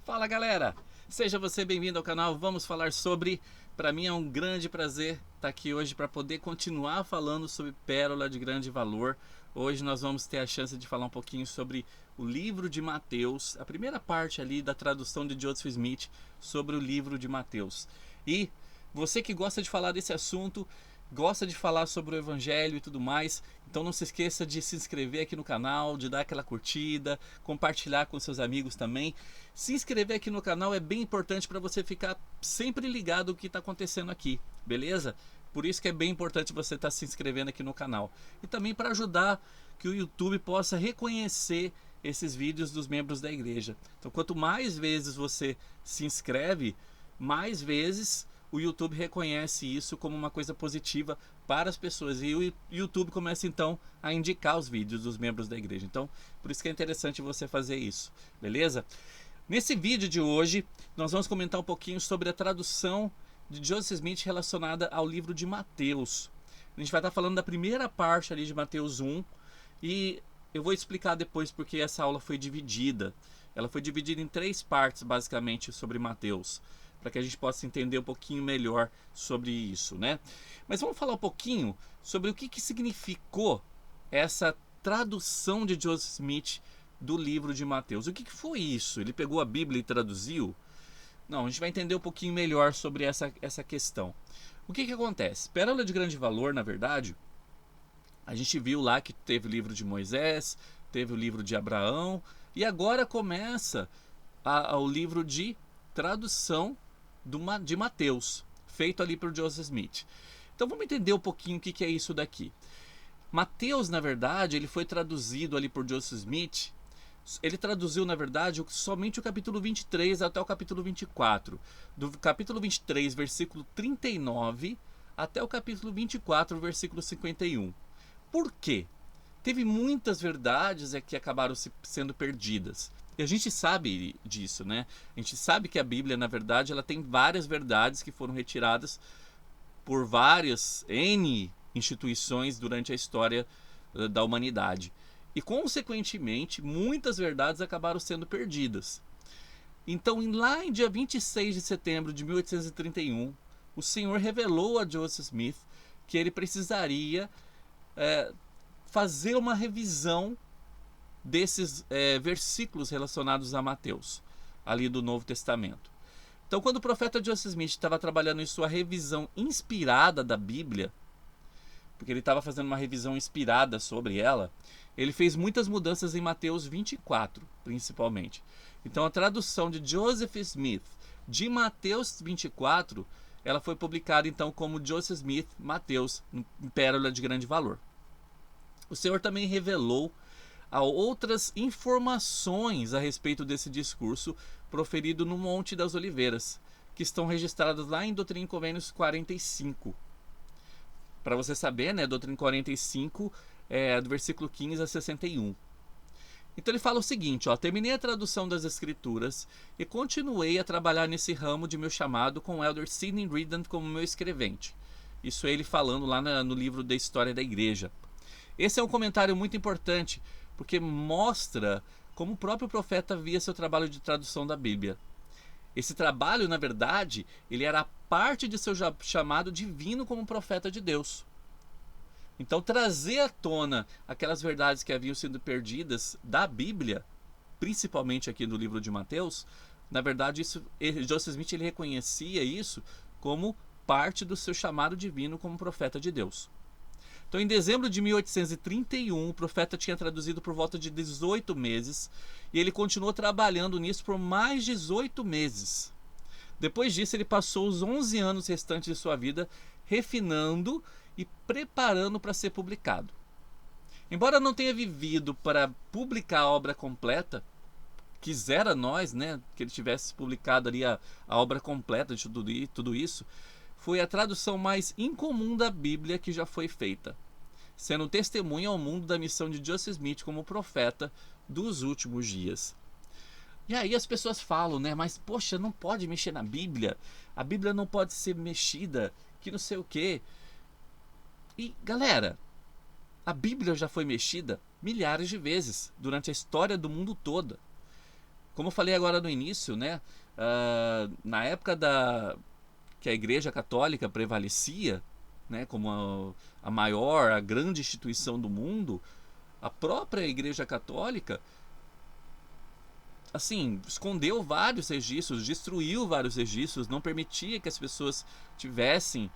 Fala galera, seja você bem-vindo ao canal. Vamos falar sobre, para mim é um grande prazer estar aqui hoje para poder continuar falando sobre pérola de grande valor. Hoje nós vamos ter a chance de falar um pouquinho sobre o livro de Mateus, a primeira parte ali da tradução de Joseph Smith sobre o livro de Mateus. E você que gosta de falar desse assunto, gosta de falar sobre o evangelho e tudo mais, então não se esqueça de se inscrever aqui no canal, de dar aquela curtida, compartilhar com seus amigos também. Se inscrever aqui no canal é bem importante para você ficar sempre ligado o que está acontecendo aqui, beleza? Por isso que é bem importante você estar se inscrevendo aqui no canal. E também para ajudar que o YouTube possa reconhecer esses vídeos dos membros da igreja. Então quanto mais vezes você se inscreve, mais vezes o YouTube reconhece isso como uma coisa positiva para as pessoas e o YouTube começa então a indicar os vídeos dos membros da igreja. Então, por isso que é interessante você fazer isso, beleza? Nesse vídeo de hoje, nós vamos comentar um pouquinho sobre a tradução de Joseph Smith relacionada ao livro de Mateus. A gente vai estar falando da primeira parte ali de Mateus 1 e eu vou explicar depois porque essa aula foi dividida. Ela foi dividida em 3 partes, basicamente, sobre Mateus, para que a gente possa entender um pouquinho melhor sobre isso, né? Mas vamos falar um pouquinho sobre o que significou essa tradução de Joseph Smith do livro de Mateus. O que foi isso? Ele pegou a Bíblia e traduziu? Não, a gente vai entender um pouquinho melhor sobre essa questão. O que acontece? Pérola de grande valor, na verdade, a gente viu lá que teve o livro de Moisés, teve o livro de Abraão, e agora começa o livro de tradução de Mateus, feito ali por Joseph Smith. Então vamos entender um pouquinho o que é isso daqui. Mateus, na verdade, ele foi traduzido ali por Joseph Smith. Ele traduziu, na verdade, somente o capítulo 23 até o capítulo 24. Do capítulo 23, versículo 39, até o capítulo 24, versículo 51. Por quê? Teve muitas verdades que acabaram sendo perdidas. E a gente sabe disso, né? A gente sabe que a Bíblia, na verdade, ela tem várias verdades que foram retiradas por várias N instituições durante a história da humanidade. E, consequentemente, muitas verdades acabaram sendo perdidas. Então, lá em dia 26 de setembro de 1831, o Senhor revelou a Joseph Smith que ele precisaria fazer uma revisão desses versículos relacionados a Mateus, ali do Novo Testamento. Então, quando o profeta Joseph Smith estava trabalhando em sua revisão inspirada da Bíblia, porque ele estava fazendo uma revisão inspirada sobre ela, ele fez muitas mudanças em Mateus 24, principalmente. Então, a tradução de Joseph Smith de Mateus 24, ela foi publicada então como Joseph Smith Mateus, em Pérola de Grande Valor. O Senhor também revelou outras informações a respeito desse discurso proferido no Monte das Oliveiras, que estão registradas lá em Doutrina e Convênios 45. Para você saber, né, Doutrina 45 é do versículo 15 a 61. Então ele fala o seguinte, terminei a tradução das Escrituras e continuei a trabalhar nesse ramo de meu chamado com o Elder Sidney Reardon como meu escrevente. Isso é ele falando lá no livro da História da Igreja. Esse é um comentário muito importante, porque mostra como o próprio profeta via seu trabalho de tradução da Bíblia. Esse trabalho, na verdade, ele era parte de seu chamado divino como profeta de Deus. Então, trazer à tona aquelas verdades que haviam sido perdidas da Bíblia, principalmente aqui no livro de Mateus, na verdade, Joseph Smith ele reconhecia isso como parte do seu chamado divino como profeta de Deus. Então, em dezembro de 1831, o profeta tinha traduzido por volta de 18 meses e ele continuou trabalhando nisso por mais 18 meses. Depois disso, ele passou os 11 anos restantes de sua vida refinando e preparando para ser publicado. Embora não tenha vivido para publicar a obra completa, quisera nós, né, que ele tivesse publicado ali a obra completa de tudo isso, foi a tradução mais incomum da Bíblia que já foi feita, sendo testemunha ao mundo da missão de Joseph Smith como profeta dos últimos dias. E aí as pessoas falam, né, mas poxa, não pode mexer na Bíblia, a Bíblia não pode ser mexida, que não sei o quê. E galera, a Bíblia já foi mexida milhares de vezes durante a história do mundo toda. Como eu falei agora no início, né, na época que a Igreja Católica prevalecia, né, como a maior, a grande instituição do mundo, a própria Igreja Católica, assim, escondeu vários registros, destruiu vários registros, não permitia que as pessoas tivessem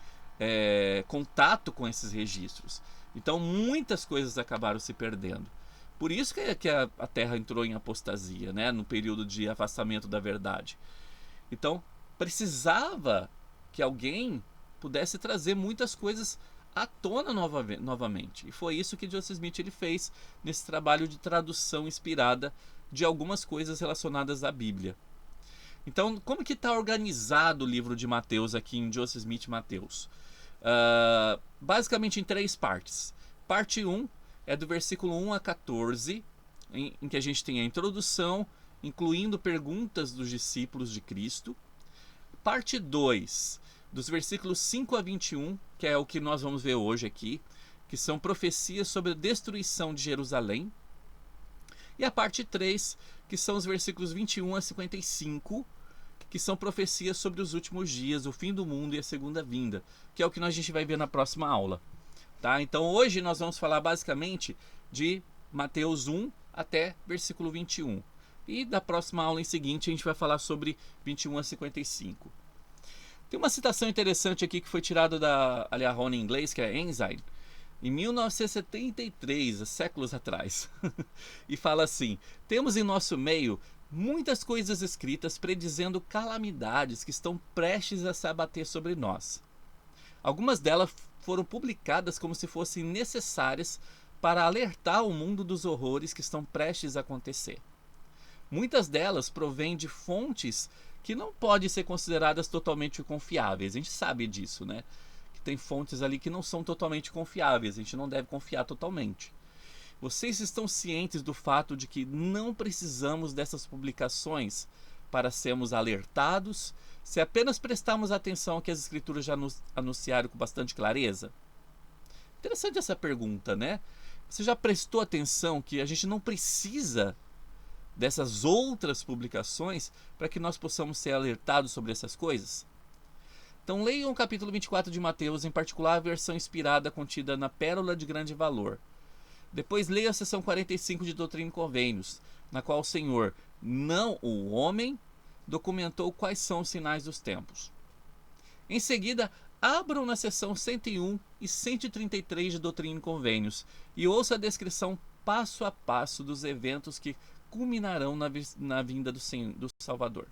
contato com esses registros. Então muitas coisas acabaram se perdendo. Por isso que a Terra entrou em apostasia, né, no período de afastamento da verdade. Então precisava que alguém pudesse trazer muitas coisas à tona novamente. E foi isso que Joseph Smith ele fez nesse trabalho de tradução inspirada de algumas coisas relacionadas à Bíblia. Então, como que está organizado o livro de Mateus aqui em Joseph Smith Mateus? Basicamente em 3 partes. Parte 1 é do versículo 1 a 14, em que a gente tem a introdução, incluindo perguntas dos discípulos de Cristo. Parte 2, dos versículos 5 a 21, que é o que nós vamos ver hoje aqui, que são profecias sobre a destruição de Jerusalém. E a parte 3, que são os versículos 21 a 55, que são profecias sobre os últimos dias, o fim do mundo e a segunda vinda, que é o que a gente vai ver na próxima aula. Tá? Então hoje nós vamos falar basicamente de Mateus 1 até versículo 21. E da próxima aula em seguinte a gente vai falar sobre 21 a 55. Tem uma citação interessante aqui que foi tirada da Aliahone em inglês, que é Ensign, em 1973, séculos atrás. E fala assim: temos em nosso meio muitas coisas escritas predizendo calamidades que estão prestes a se abater sobre nós. Algumas delas foram publicadas como se fossem necessárias para alertar o mundo dos horrores que estão prestes a acontecer. Muitas delas provêm de fontes que não podem ser consideradas totalmente confiáveis. A gente sabe disso, né? Que tem fontes ali que não são totalmente confiáveis. A gente não deve confiar totalmente. Vocês estão cientes do fato de que não precisamos dessas publicações para sermos alertados, se apenas prestarmos atenção ao que as escrituras já nos anunciaram com bastante clareza? Interessante essa pergunta, né? Você já prestou atenção que a gente não precisa dessas outras publicações para que nós possamos ser alertados sobre essas coisas? Então leiam o capítulo 24 de Mateus, em particular a versão inspirada contida na Pérola de Grande Valor. Depois leia a seção 45 de Doutrina e Convênios, na qual o Senhor, não o homem, documentou quais são os sinais dos tempos. Em seguida, abram na seção 101 e 133 de Doutrina e Convênios e ouça a descrição passo a passo dos eventos que culminarão na vinda do Salvador.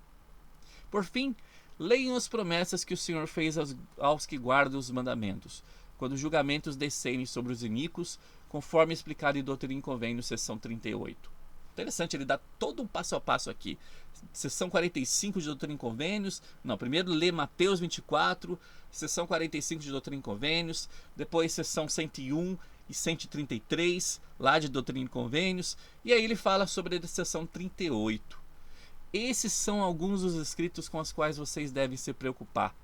Por fim, leiam as promessas que o Senhor fez aos que guardam os mandamentos, quando os julgamentos descerem sobre os iníquos, conforme explicado em Doutrina e Convênios, seção 38. Interessante, ele dá todo um passo a passo aqui. Seção 45 de Doutrina e Convênios. Não, primeiro lê Mateus 24, seção 45 de Doutrina e Convênios, depois seção 101 e 133, lá de Doutrina e Convênios, e aí ele fala sobre a seção 38. Esses são alguns dos escritos com os quais vocês devem se preocupar,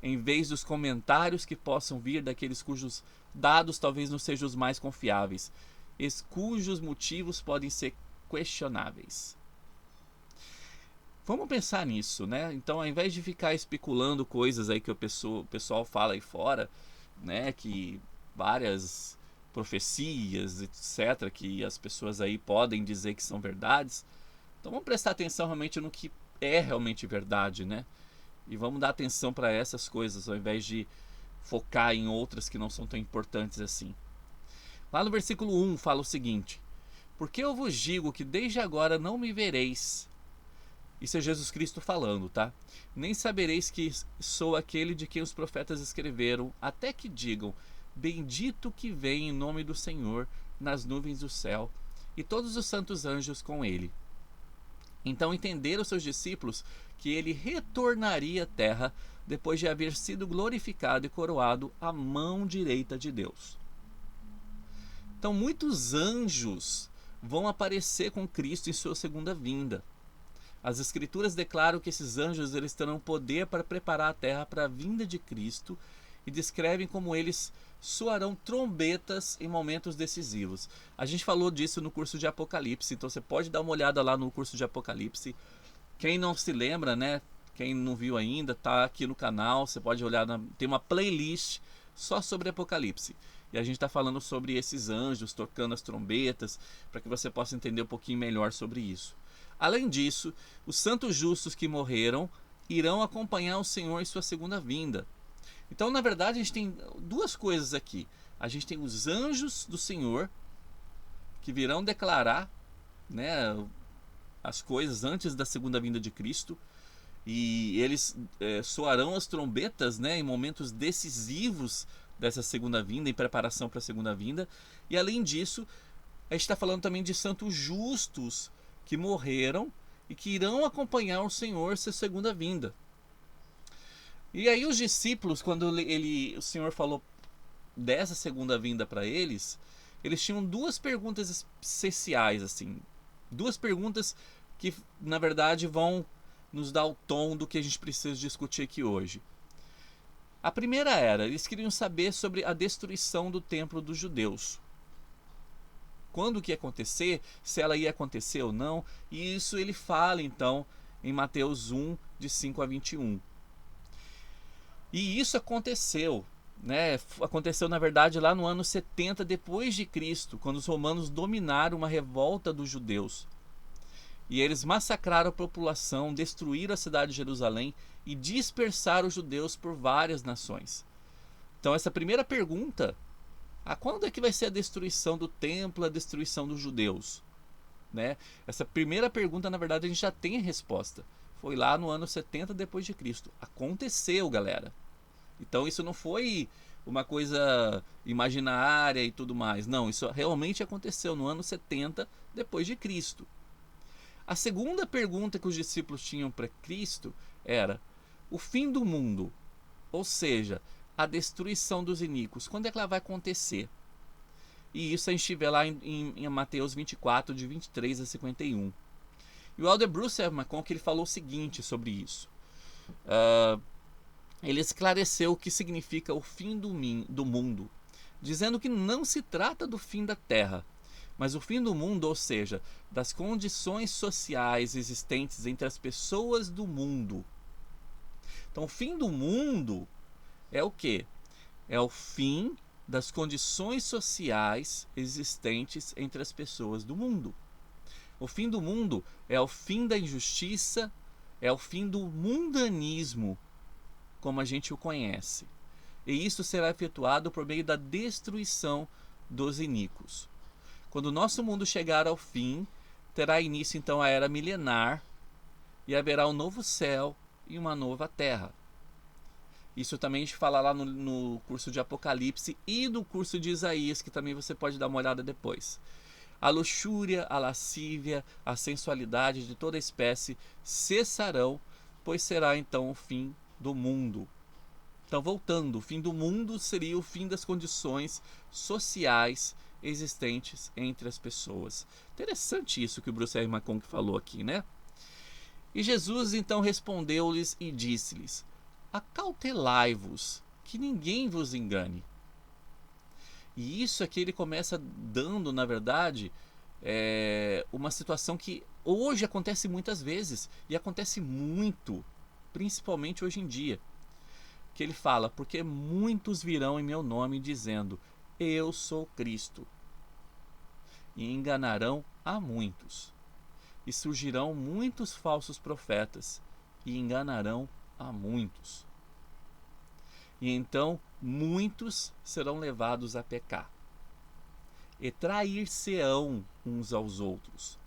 em vez dos comentários que possam vir daqueles cujos dados talvez não sejam os mais confiáveis, cujos motivos podem ser questionáveis. Vamos pensar nisso, né? Então, ao invés de ficar especulando coisas aí que o pessoal fala aí fora, né, que várias profecias, etc., que as pessoas aí podem dizer que são verdades, então vamos prestar atenção realmente no que é realmente verdade, né? E vamos dar atenção para essas coisas, ao invés de focar em outras que não são tão importantes assim. Lá no versículo 1 fala o seguinte: porque eu vos digo que desde agora não me vereis. Isso é Jesus Cristo falando, tá? Nem sabereis que sou aquele de quem os profetas escreveram, até que digam: bendito que vem em nome do Senhor nas nuvens do céu, e todos os santos anjos com ele. Então entenderam seus discípulos que ele retornaria à terra depois de haver sido glorificado e coroado à mão direita de Deus. Então muitos anjos vão aparecer com Cristo em sua segunda vinda. As escrituras declaram que esses anjos eles terão poder para preparar a terra para a vinda de Cristo e descrevem como eles soarão trombetas em momentos decisivos. A gente falou disso no curso de Apocalipse, então você pode dar uma olhada lá no curso de Apocalipse. Quem não se lembra, né? Quem não viu ainda, tá aqui no canal. Você pode olhar, tem uma playlist só sobre Apocalipse. E a gente está falando sobre esses anjos tocando as trombetas, para que você possa entender um pouquinho melhor sobre isso. Além disso, os santos justos que morreram irão acompanhar o Senhor em sua segunda vinda. Então, na verdade, a gente tem duas coisas aqui. A gente tem os anjos do Senhor, que virão declarar, né, as coisas antes da segunda vinda de Cristo. E eles soarão as trombetas, né, em momentos decisivos dessa segunda vinda, em preparação para a segunda vinda. E além disso, a gente está falando também de santos justos que morreram e que irão acompanhar o Senhor sua segunda vinda. E aí os discípulos, quando o Senhor falou dessa segunda vinda para eles tinham duas perguntas essenciais, assim, duas perguntas que na verdade vão nos dar o tom do que a gente precisa discutir aqui hoje. A primeira era, eles queriam saber sobre a destruição do templo dos judeus. Quando que ia acontecer, se ela ia acontecer ou não, e isso ele fala então em Mateus 1, de 5 a 21. E isso aconteceu, né? Aconteceu na verdade lá no ano 70 depois de Cristo, quando os romanos dominaram uma revolta dos judeus. E eles massacraram a população, destruíram a cidade de Jerusalém e dispersaram os judeus por várias nações. Então essa primeira pergunta, quando é que vai ser a destruição do templo, a destruição dos judeus? Né? Essa primeira pergunta, na verdade, a gente já tem a resposta. Foi lá no ano 70 depois de Cristo. Aconteceu, galera. Então isso não foi uma coisa imaginária e tudo mais. Não, isso realmente aconteceu no ano 70 depois de Cristo. A segunda pergunta que os discípulos tinham para Cristo era o fim do mundo, ou seja, a destruição dos iníquos. Quando é que ela vai acontecer? E isso a gente vê lá em Mateus 24, de 23 a 51. E o Elder Bruce R. McConkie, ele falou o seguinte sobre isso. Ele esclareceu o que significa o fim do mundo, dizendo que não se trata do fim da terra, mas o fim do mundo, ou seja, das condições sociais existentes entre as pessoas do mundo. Então, o fim do mundo é o quê? É o fim das condições sociais existentes entre as pessoas do mundo. O fim do mundo é o fim da injustiça, é o fim do mundanismo, como a gente o conhece. E isso será efetuado por meio da destruição dos iníquos. Quando o nosso mundo chegar ao fim, terá início então a era milenar e haverá um novo céu e uma nova terra. Isso também a gente fala lá no curso de Apocalipse e no curso de Isaías, que também você pode dar uma olhada depois. A luxúria, a lascívia, a sensualidade de toda espécie cessarão, pois será então o fim do mundo. Então, voltando, o fim do mundo seria o fim das condições sociais existentes entre as pessoas. Interessante isso que o Bruce R. McConkie falou aqui, né? E Jesus então respondeu-lhes e disse-lhes: acautelai-vos, que ninguém vos engane. E isso aqui ele começa dando, na verdade, uma situação que hoje acontece muitas vezes, e acontece muito, principalmente hoje em dia. Que ele fala, porque muitos virão em meu nome dizendo, eu sou Cristo. E enganarão a muitos. E surgirão muitos falsos profetas, e enganarão a muitos. E então muitos serão levados a pecar. E trair-se-ão uns aos outros.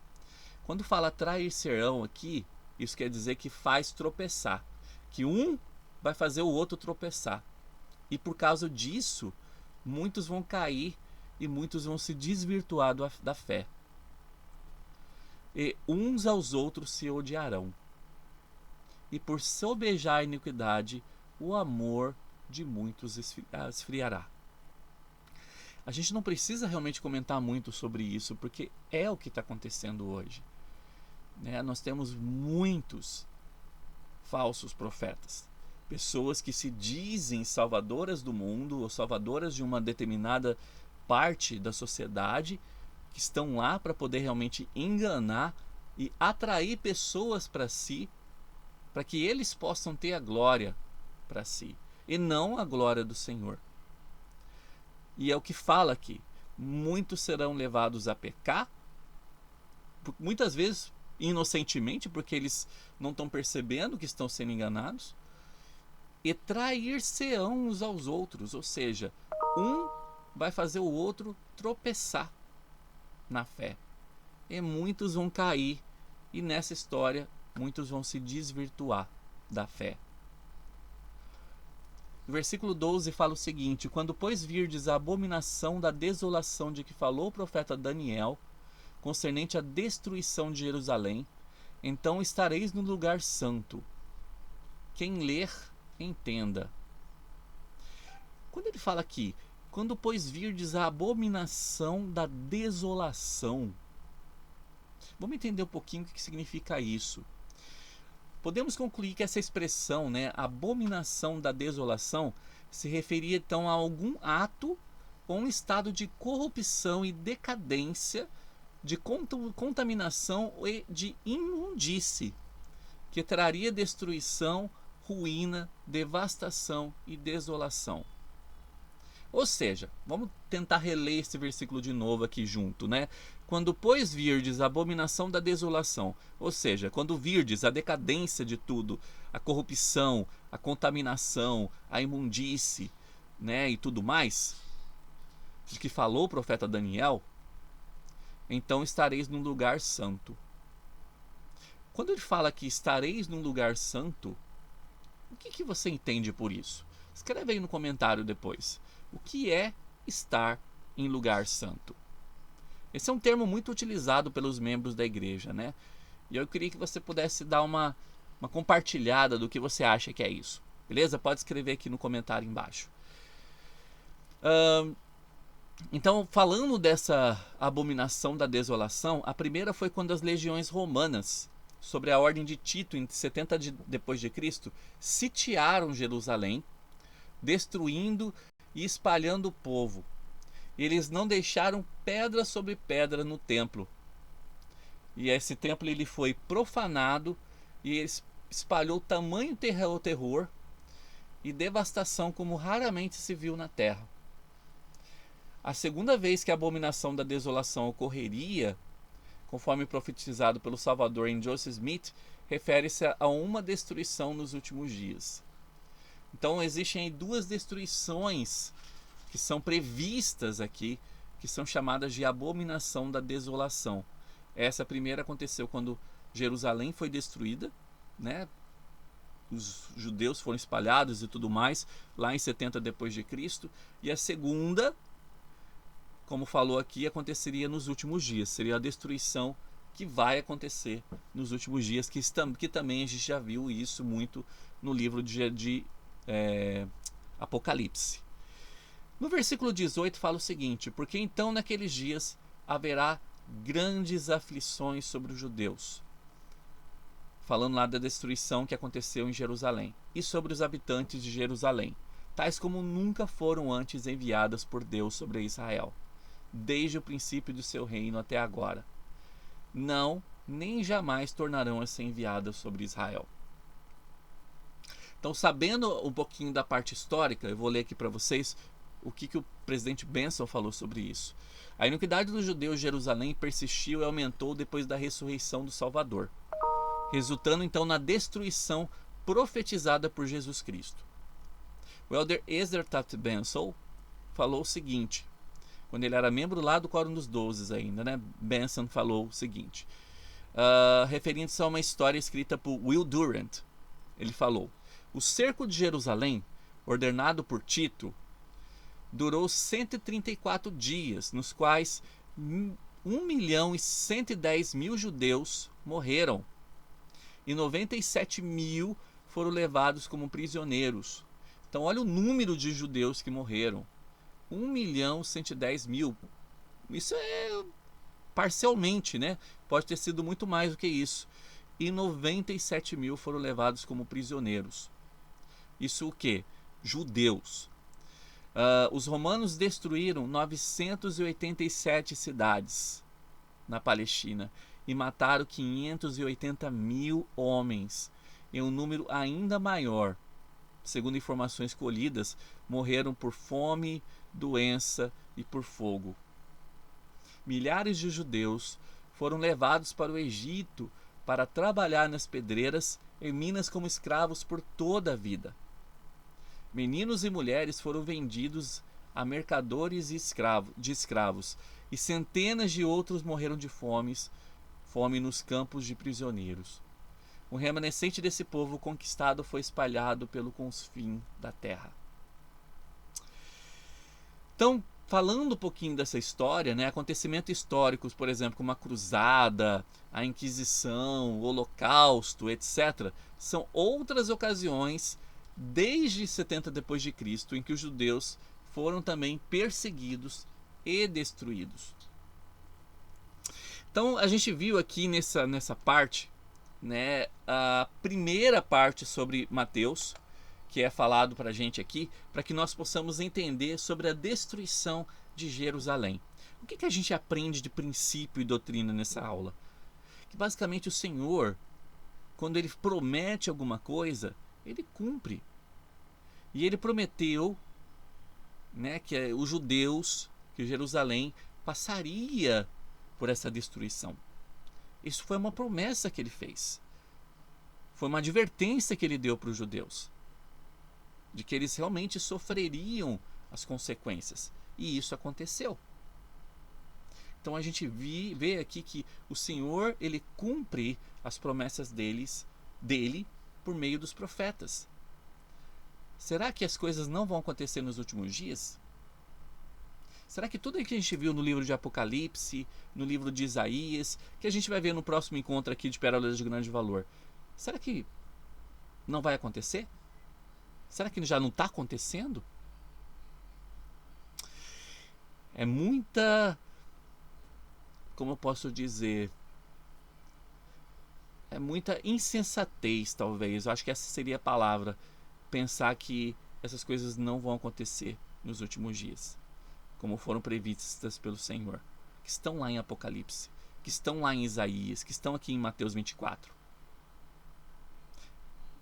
Quando fala trair-se-ão aqui, isso quer dizer que faz tropeçar. Que um vai fazer o outro tropeçar. E por causa disso, muitos vão cair e muitos vão se desvirtuar da fé. E uns aos outros se odiarão. E por sobejar a iniquidade, o amor de muitos esfriará. A gente não precisa realmente comentar muito sobre isso, porque é o que está acontecendo hoje. Nós temos muitos falsos profetas. pessoas que se dizem salvadoras do mundo ou salvadoras de uma determinada parte da sociedade, que estão lá para poder realmente enganar e atrair pessoas para si, para que eles possam ter a glória para si e não a glória do Senhor. E é o que fala aqui: muitos serão levados a pecar, muitas vezes inocentemente, porque eles não estão percebendo que estão sendo enganados, e trair-se-ão uns aos outros, ou seja, um vai fazer o outro tropeçar na fé, e muitos vão cair, e nessa história muitos vão se desvirtuar da fé. O versículo 12 fala o seguinte: quando pois virdes a abominação da desolação de que falou o profeta Daniel, concernente à destruição de Jerusalém, então estareis no lugar santo. Quem ler, entenda. Quando ele fala aqui, quando pois virdes a abominação da desolação, vamos entender um pouquinho o que significa isso. Podemos concluir que essa expressão, abominação da desolação, se referia então a algum ato ou um estado de corrupção e decadência, de contaminação e de imundície, que traria destruição, ruína, devastação e desolação. Ou seja, vamos tentar reler esse versículo de novo aqui junto, Quando pois virdes a abominação da desolação, ou seja, quando virdes a decadência de tudo, a corrupção, a contaminação, a imundície, e tudo mais, de que falou o profeta Daniel, então estareis num lugar santo. Quando ele fala que estareis num lugar santo, o que você entende por isso? Escreve aí no comentário depois. O que é estar em lugar santo? Esse é um termo muito utilizado pelos membros da igreja, E eu queria que você pudesse dar uma compartilhada do que você acha que é isso. Beleza? Pode escrever aqui no comentário embaixo. Então, falando dessa abominação da desolação, a primeira foi quando as legiões romanas, sob a ordem de Tito, em 70 depois de Cristo, sitiaram Jerusalém, destruindo e espalhando o povo. Eles não deixaram pedra sobre pedra no templo. E esse templo ele foi profanado e espalhou tamanho terror e devastação como raramente se viu na terra. A segunda vez que a abominação da desolação ocorreria, conforme profetizado pelo Salvador em Joseph Smith, refere-se a uma destruição nos últimos dias. Então existem aí duas destruições que são previstas aqui, que são chamadas de abominação da desolação. Essa primeira aconteceu quando Jerusalém foi destruída, Os judeus foram espalhados e tudo mais, lá em 70 depois de Cristo. E a segunda, como falou aqui, aconteceria nos últimos dias. Seria a destruição que vai acontecer nos últimos dias, que também a gente já viu isso muito no livro de Apocalipse. No versículo 18 fala o seguinte: porque então naqueles dias haverá grandes aflições sobre os judeus, falando lá da destruição que aconteceu em Jerusalém, e sobre os habitantes de Jerusalém, tais como nunca foram antes enviadas por Deus sobre Israel, desde o princípio do seu reino até agora. Não, nem jamais tornarão a ser enviadas sobre Israel. Então, sabendo um pouquinho da parte histórica, eu vou ler aqui para vocês o que o presidente Benson falou sobre isso. A iniquidade dos judeus de Jerusalém persistiu e aumentou depois da ressurreição do Salvador, resultando então na destruição profetizada por Jesus Cristo. O elder Ezra Taft Benson falou o seguinte, quando ele era membro lá do Quórum dos 12 ainda, Benson falou o seguinte, referindo-se a uma história escrita por Will Durant. Ele falou: o cerco de Jerusalém, ordenado por Tito, durou 134 dias, nos quais 1.110.000 judeus morreram e 97.000 foram levados como prisioneiros. Então olha o número de judeus que morreram: 1.110.000. Isso é parcialmente, Pode ter sido muito mais do que isso. E 97.000 foram levados como prisioneiros. Isso o quê? Judeus. Os romanos destruíram 987 cidades na Palestina e mataram 580 mil homens. E um número ainda maior, segundo informações colhidas, morreram por fome, doença e por fogo. Milhares de judeus foram levados para o Egito para trabalhar nas pedreiras e minas como escravos por toda a vida. Meninos e mulheres foram vendidos a mercadores de escravos, e centenas de outros morreram de fome nos campos de prisioneiros. O remanescente desse povo conquistado foi espalhado pelo confim da terra. Então, falando um pouquinho dessa história, né, acontecimentos históricos, por exemplo, como a Cruzada, a Inquisição, o Holocausto, etc., são outras ocasiões, desde 70 depois de Cristo, em que os judeus foram também perseguidos e destruídos. Então, a gente viu aqui nessa parte, né, a primeira parte sobre Mateus, que é falado para a gente aqui, para que nós possamos entender sobre a destruição de Jerusalém. O que a gente aprende de princípio e doutrina nessa aula? Que basicamente o Senhor, quando Ele promete alguma coisa, Ele cumpre. E Ele prometeu, né, que os judeus, que Jerusalém passaria por essa destruição. Isso foi uma promessa que Ele fez. Foi uma advertência que Ele deu para os judeus, de que eles realmente sofreriam as consequências. E isso aconteceu. Então a gente vê aqui que o Senhor, Ele cumpre as promessas dele por meio dos profetas. Será que as coisas não vão acontecer nos últimos dias? Será que tudo o que a gente viu no livro de Apocalipse, no livro de Isaías, que a gente vai ver no próximo encontro aqui de Pérolas de Grande Valor, será que não vai acontecer? Será que já não está acontecendo? É muita, como eu posso dizer, é muita insensatez, talvez. Eu acho que essa seria a palavra. Pensar que essas coisas não vão acontecer nos últimos dias, como foram previstas pelo Senhor, que estão lá em Apocalipse, que estão lá em Isaías, que estão aqui em Mateus 24.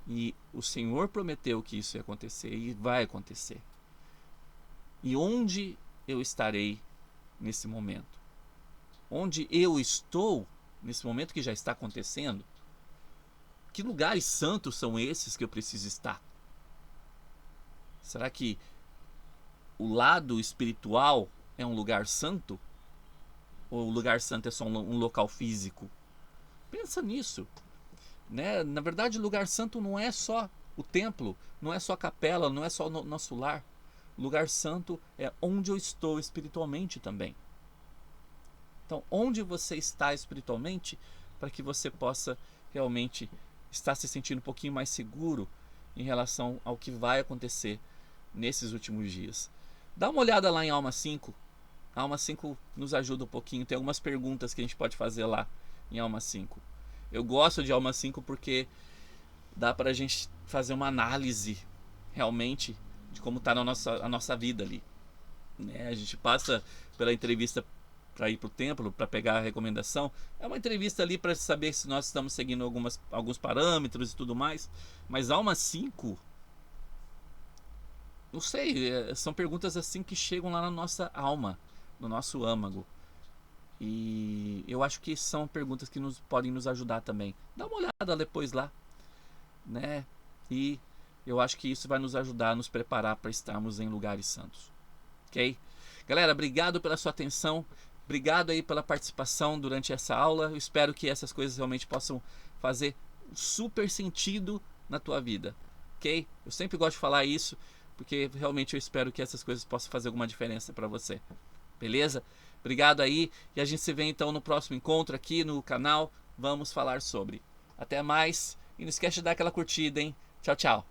E o Senhor prometeu que isso ia acontecer e vai acontecer. E onde eu estarei nesse momento? Onde eu estou nesse momento que já está acontecendo? Que lugares santos são esses que eu preciso estar? Será que o lado espiritual é um lugar santo? Ou o lugar santo é só um local físico? Pensa nisso. Né? Na verdade, o lugar santo não é só o templo, não é só a capela, não é só o nosso lar. O lugar santo é onde eu estou espiritualmente também. Então, onde você está espiritualmente, para que você possa realmente estar se sentindo um pouquinho mais seguro em relação ao que vai acontecer nesses últimos dias. Dá uma olhada lá em Alma 5. A Alma 5 nos ajuda um pouquinho. Tem algumas perguntas que a gente pode fazer lá em Alma 5. Eu gosto de Alma 5 porque dá para a gente fazer uma análise realmente de como está a nossa vida ali. Né? A gente passa pela entrevista para ir para o templo, para pegar a recomendação. É uma entrevista ali para saber se nós estamos seguindo alguns parâmetros e tudo mais. Mas Alma 5, não sei, são perguntas assim que chegam lá na nossa alma, no nosso âmago. E eu acho que são perguntas que podem nos ajudar também. Dá uma olhada depois lá, né? E eu acho que isso vai nos ajudar a nos preparar para estarmos em lugares santos. Ok? Galera, obrigado pela sua atenção. Obrigado aí pela participação durante essa aula. Eu espero que essas coisas realmente possam fazer super sentido na tua vida. Ok? Eu sempre gosto de falar isso, porque realmente eu espero que essas coisas possam fazer alguma diferença para você. Beleza? Obrigado aí, e a gente se vê então no próximo encontro aqui no canal. Vamos falar sobre. Até mais, e não esquece de dar aquela curtida, hein? Tchau, tchau.